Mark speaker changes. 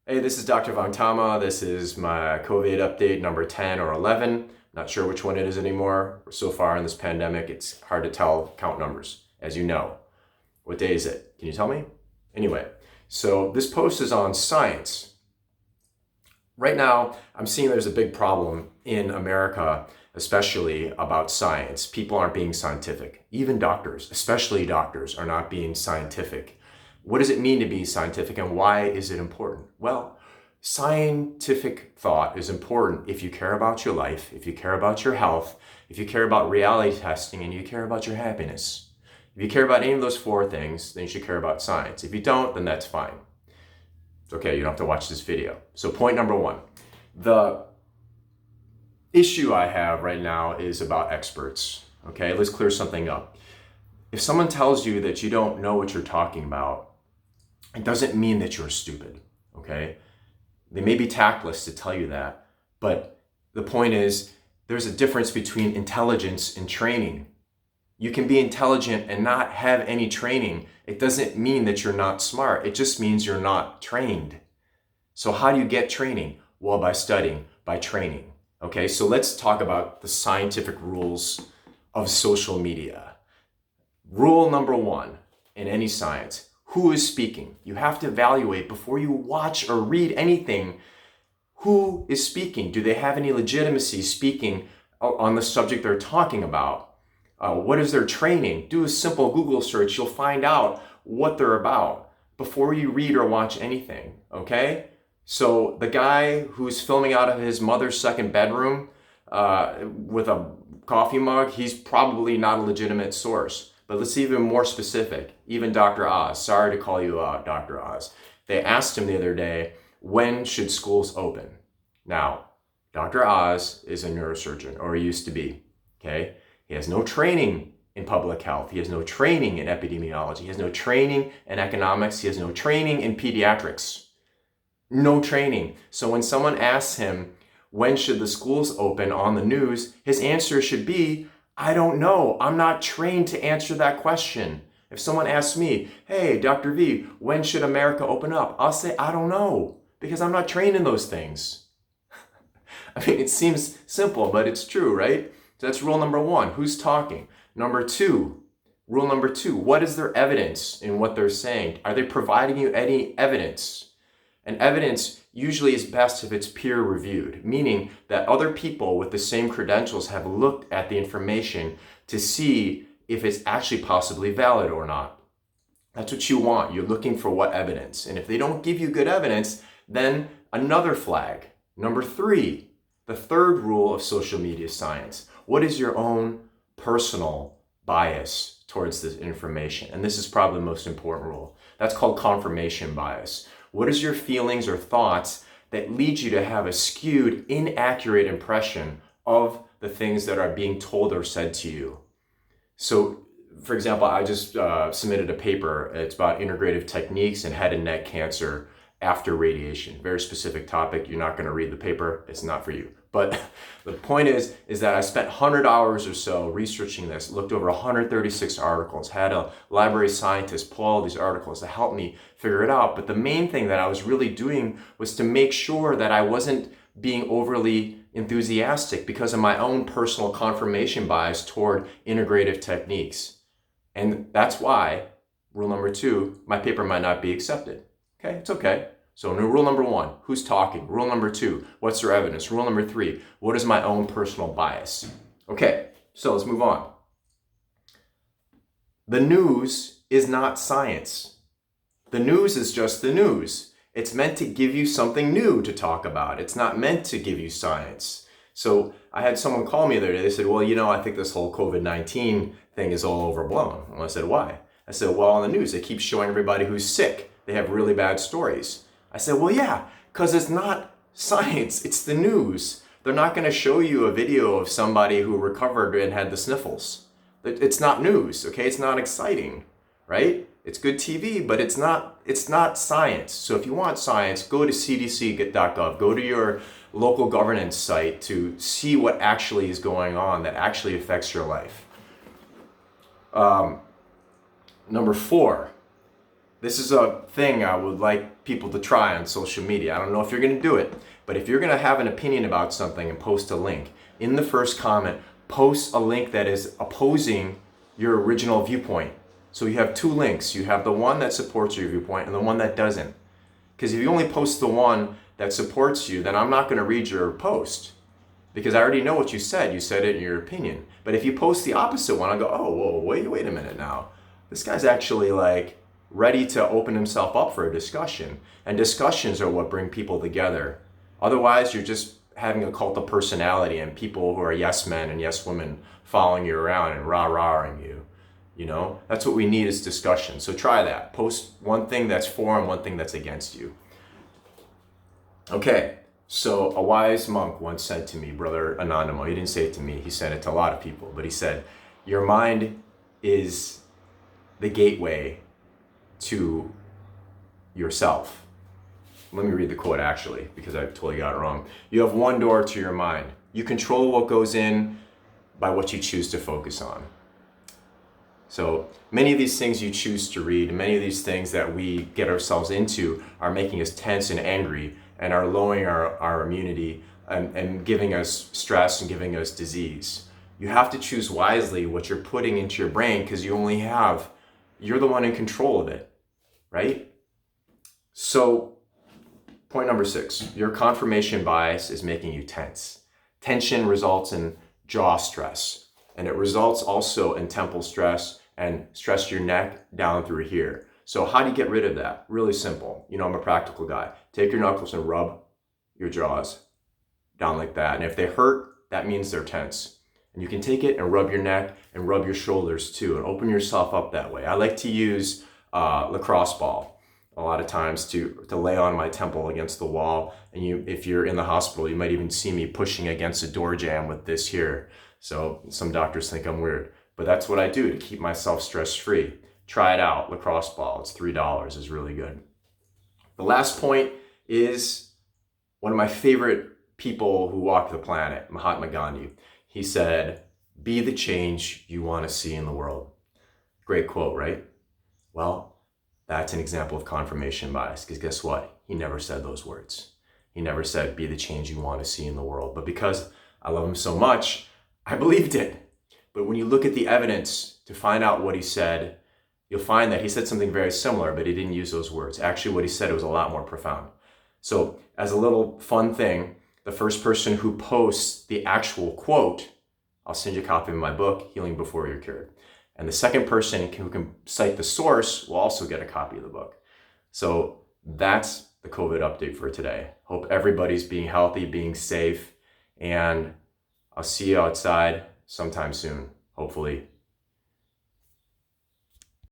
Speaker 1: Hey, this is Dr. Vantama. This is my COVID update number 10 or 11. Not sure which one it is anymore. We're so far in this pandemic, it's hard to count numbers, as you know. What day is it? Can you tell me? Anyway, so this post is on science. Right now, I'm seeing there's a big problem in America, especially about science. People aren't being scientific. Even doctors, especially doctors, are not being scientific. What does it mean to be scientific and why is it important? Well, scientific thought is important if you care about your life, if you care about your health, if you care about reality testing, and you care about your happiness. If you care about any of those four things, then you should care about science. If you don't, then that's fine. It's okay, you don't have to watch this video. So point number one, the issue I have right now is about experts. Okay, let's clear something up. If someone tells you that you don't know what you're talking about, it doesn't mean that you're stupid, okay? They may be tactless to tell you that, but the point is there's a difference between intelligence and training. You can be intelligent and not have any training. It doesn't mean that you're not smart. It just means you're not trained. So how do you get training? Well, by studying, by training. Okay, so let's talk about the scientific rules of social media. Rule number one in any science: who is speaking? You have to evaluate before you watch or read anything. Who is speaking? Do they have any legitimacy speaking on the subject they're talking about? What is their training? Do a simple Google search. You'll find out what they're about before you read or watch anything, okay? So the guy who's filming out of his mother's second bedroom with a coffee mug, he's probably not a legitimate source. But let's be even more specific. Even Dr. Oz, sorry to call you out, Dr. Oz. They asked him the other day, when should schools open? Now, Dr. Oz is a neurosurgeon, or he used to be, okay? He has no training in public health. He has no training in epidemiology. He has no training in economics. He has no training in pediatrics. No training. So when someone asks him, when should the schools open on the news, his answer should be, I don't know. I'm not trained to answer that question. If someone asks me, hey, Dr. V, when should America open up? I'll say, I don't know, because I'm not trained in those things. I mean, it seems simple, but it's true, right? So that's rule number one. Who's talking? Rule number two, what is their evidence in what they're saying? Are they providing you any evidence? And evidence usually is best if it's peer reviewed, meaning that other people with the same credentials have looked at the information to see if it's actually possibly valid or not. That's what you want. You're looking for what evidence. And if they don't give you good evidence, then another flag. Number three, the third rule of social media science. What is your own personal bias towards this information? And this is probably the most important rule. That's called confirmation bias. What is your feelings or thoughts that lead you to have a skewed, inaccurate impression of the things that are being told or said to you? So, for example, I just submitted a paper. It's about integrative techniques in head and neck cancer after radiation. Very specific topic. You're not going to read the paper. It's not for you. But the point is that I spent 100 hours or so researching this, looked over 136 articles, had a library scientist pull all these articles to help me figure it out. But the main thing that I was really doing was to make sure that I wasn't being overly enthusiastic because of my own personal confirmation bias toward integrative techniques. And that's why, rule number two, my paper might not be accepted. Okay, it's okay. So rule number one, who's talking? Rule number two, what's their evidence? Rule number three, what is my own personal bias? Okay, so let's move on. The news is not science. The news is just the news. It's meant to give you something new to talk about. It's not meant to give you science. So I had someone call me the other day. They said, well, I think this whole COVID-19 thing is all overblown. And I said, why? I said, well, on the news, they keep showing everybody who's sick. They have really bad stories. I said, well, yeah, because it's not science, it's the news. They're not going to show you a video of somebody who recovered and had the sniffles. It's not news, okay? It's not exciting, right? It's good TV, but it's not science. So if you want science, go to cdc.gov, go to your local governance site to see what actually is going on that actually affects your life. Number four, this is a thing I would like people to try on social media. I don't know if you're going to do it, but if you're going to have an opinion about something and post a link, in the first comment, post a link that is opposing your original viewpoint. So you have two links. You have the one that supports your viewpoint and the one that doesn't. Because if you only post the one that supports you, then I'm not going to read your post because I already know what you said. You said it in your opinion. But if you post the opposite one, I'll go, oh, whoa, wait a minute now. This guy's actually like ready to open himself up for a discussion. And discussions are what bring people together. Otherwise, you're just having a cult of personality and people who are yes men and yes women following you around and rah-rahing you. You know, that's what we need is discussion. So try that. Post one thing that's for and one thing that's against you. Okay, so a wise monk once said to me, Brother Anandamo, he didn't say it to me, he said it to a lot of people, but he said, your mind is the gateway to yourself. Let me read the quote actually, because I totally got it wrong. You have one door to your mind. You control what goes in by what you choose to focus on. So many of these things you choose to read, many of these things that we get ourselves into are making us tense and angry and are lowering our immunity and giving us stress and giving us disease. You have to choose wisely what you're putting into your brain because you're the one in control of it, right? So point number 6, your confirmation bias is making you tense. Tension results in jaw stress, and it results also in temple stress and stress your neck down through here. So how do you get rid of that? Really simple. You know, I'm a practical guy. Take your knuckles and rub your jaws down like that. And if they hurt, that means they're tense. And you can take it and rub your neck and rub your shoulders too and open yourself up that way. I like to use lacrosse ball a lot of times to lay on my temple against the wall. And if you're in the hospital, you might even see me pushing against a door jamb with this here. So some doctors think I'm weird, but that's what I do to keep myself stress-free. Try it out, lacrosse ball. It's $3, it's really good. The last point is one of my favorite people who walked the planet, Mahatma Gandhi. He said, be the change you want to see in the world. Great quote, right? Well, that's an example of confirmation bias, because guess what? He never said those words. He never said, be the change you want to see in the world. But because I love him so much, I believed it. But when you look at the evidence to find out what he said, you'll find that he said something very similar, but he didn't use those words. Actually, what he said was a lot more profound. So as a little fun thing, the first person who posts the actual quote, I'll send you a copy of my book, Healing Before You're Cured. And the second person who can cite the source will also get a copy of the book. So that's the COVID update for today. Hope everybody's being healthy, being safe, and I'll see you outside sometime soon, hopefully.